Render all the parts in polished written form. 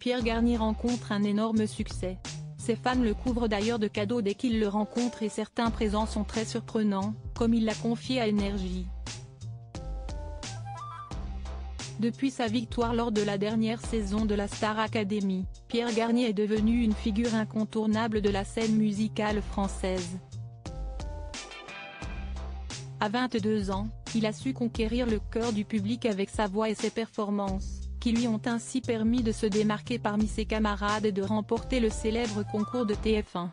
Pierre Garnier rencontre un énorme succès. Ses fans le couvrent d'ailleurs de cadeaux dès qu'ils le rencontrent et certains présents sont très surprenants, comme il l'a confié à Énergie. Depuis sa victoire lors de la dernière saison de la Star Academy, Pierre Garnier est devenu une figure incontournable de la scène musicale française. À 22 ans, il a su conquérir le cœur du public avec sa voix et ses performances, qui lui ont ainsi permis de se démarquer parmi ses camarades et de remporter le célèbre concours de TF1.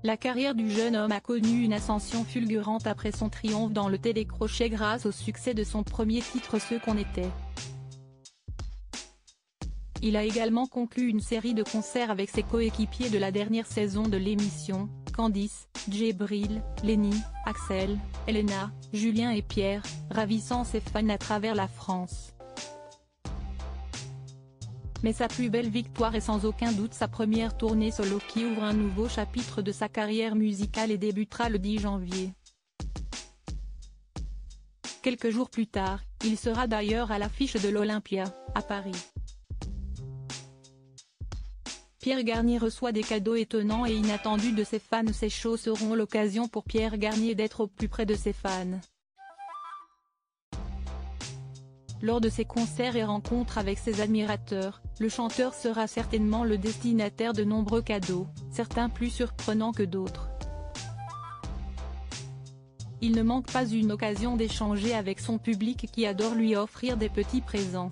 La carrière du jeune homme a connu une ascension fulgurante après son triomphe dans le télécrochet grâce au succès de son premier titre Ce qu'on était. Il a également conclu une série de concerts avec ses coéquipiers de la dernière saison de l'émission, Candice, Djibril, Lenny, Axel, Elena, Julien et Pierre, ravissant ses fans à travers la France. Mais sa plus belle victoire est sans aucun doute sa première tournée solo qui ouvre un nouveau chapitre de sa carrière musicale et débutera le 10 janvier. Quelques jours plus tard, il sera d'ailleurs à l'affiche de l'Olympia, à Paris. Pierre Garnier reçoit des cadeaux étonnants et inattendus de ses fans. Ces shows seront l'occasion pour Pierre Garnier d'être au plus près de ses fans. Lors de ses concerts et rencontres avec ses admirateurs, le chanteur sera certainement le destinataire de nombreux cadeaux, certains plus surprenants que d'autres. Il ne manque pas une occasion d'échanger avec son public qui adore lui offrir des petits présents.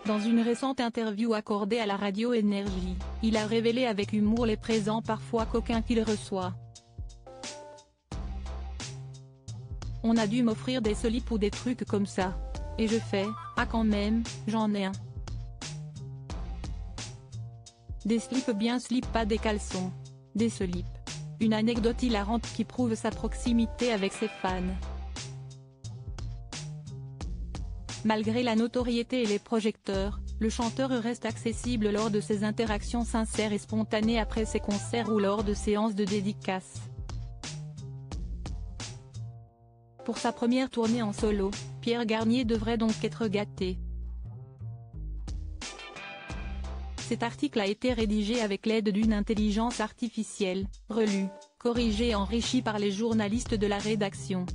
Dans une récente interview accordée à la radio Énergie, il a révélé avec humour les présents parfois coquins qu'il reçoit. On a dû m'offrir des slips ou des trucs comme ça. Et je fais, ah quand même, j'en ai un. Des slips bien slip, pas des caleçons. Des slips. Une anecdote hilarante qui prouve sa proximité avec ses fans. Malgré la notoriété et les projecteurs, le chanteur reste accessible lors de ses interactions sincères et spontanées après ses concerts ou lors de séances de dédicaces. Pour sa première tournée en solo, Pierre Garnier devrait donc être gâté. Cet article a été rédigé avec l'aide d'une intelligence artificielle, relu, corrigé et enrichi par les journalistes de la rédaction.